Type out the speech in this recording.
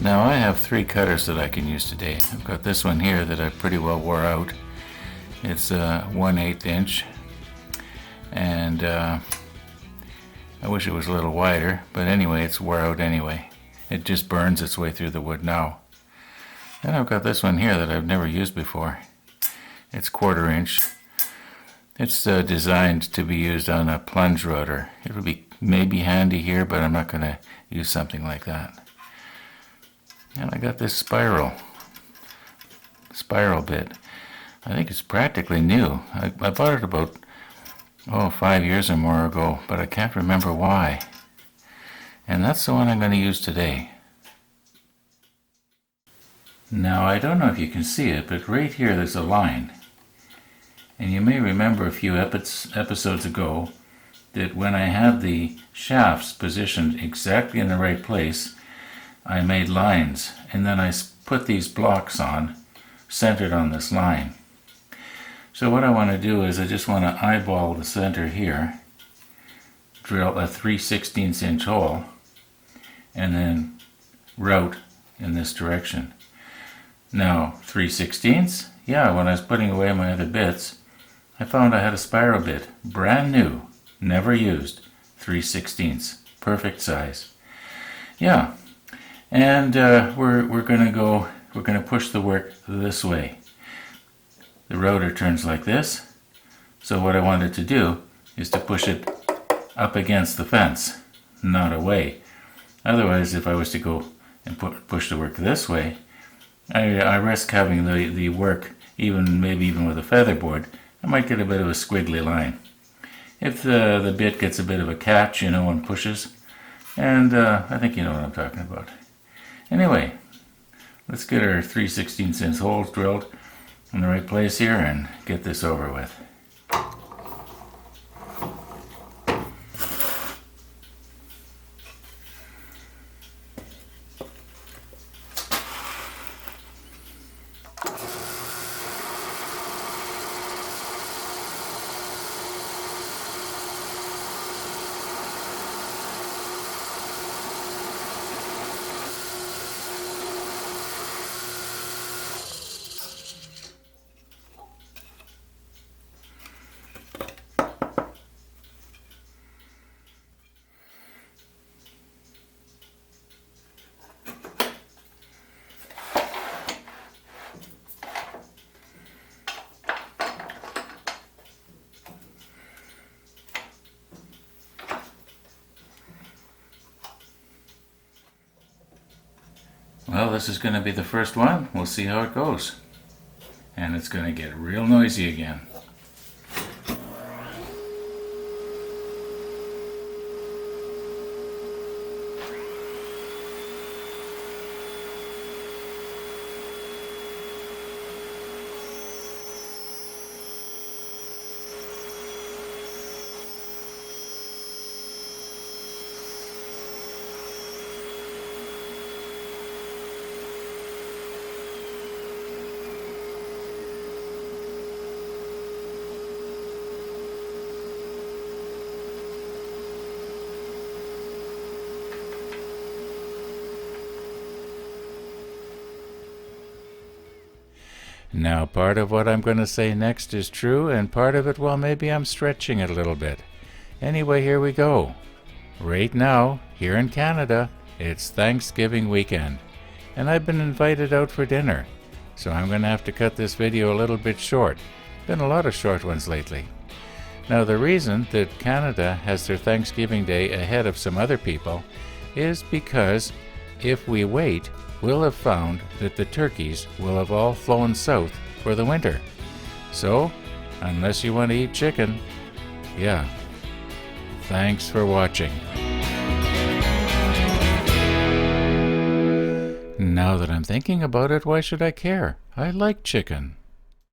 Now I have 3 cutters that I can use today. I've got this one here that I pretty well wore out. It's a 1/8 inch, and I wish it was a little wider, but anyway, it's wore out anyway. It just burns its way through the wood now. Then I've got this one here that I've never used before. It's 1/4 inch. It's designed to be used on a plunge router. It would be maybe handy here, but I'm not going to use something like that. And I got this spiral bit. I think it's practically new. I bought it about 5 years or more ago, but I can't remember why. And that's the one I'm going to use today. Now I don't know if you can see it, but right here there's a line. And you may remember a few episodes ago that when I had the shafts positioned exactly in the right place, I made lines, and then I put these blocks on, centered on this line. So what I want to do is I just want to eyeball the center here, drill a 3/16 inch hole, and then route in this direction. Now 3/16, yeah, when I was putting away my other bits, I found I had a spiral bit, brand new, never used, 3/16, perfect size. Yeah. And we're going to push the work this way. The rotor turns like this. So what I wanted to do is to push it up against the fence, not away. Otherwise, if I was to go and push the work this way, I risk having the work, maybe even with a featherboard, I might get a bit of a squiggly line. If the bit gets a bit of a catch, when it pushes, and I think you know what I'm talking about. Anyway, let's get our 3/16 inch holes drilled in the right place here and get this over with. Well, this is going to be the first one. We'll see how it goes. And it's going to get real noisy again. Now, part of what I'm going to say next is true, and part of it, well, maybe I'm stretching it a little bit. Anyway, here we go. Right now, here in Canada, it's Thanksgiving weekend, and I've been invited out for dinner, so I'm going to have to cut this video a little bit short. Been a lot of short ones lately. Now, the reason that Canada has their Thanksgiving Day ahead of some other people is because if we wait, we'll have found that the turkeys will have all flown south for the winter. So, unless you want to eat chicken, yeah. Thanks for watching. Now that I'm thinking about it, why should I care? I like chicken.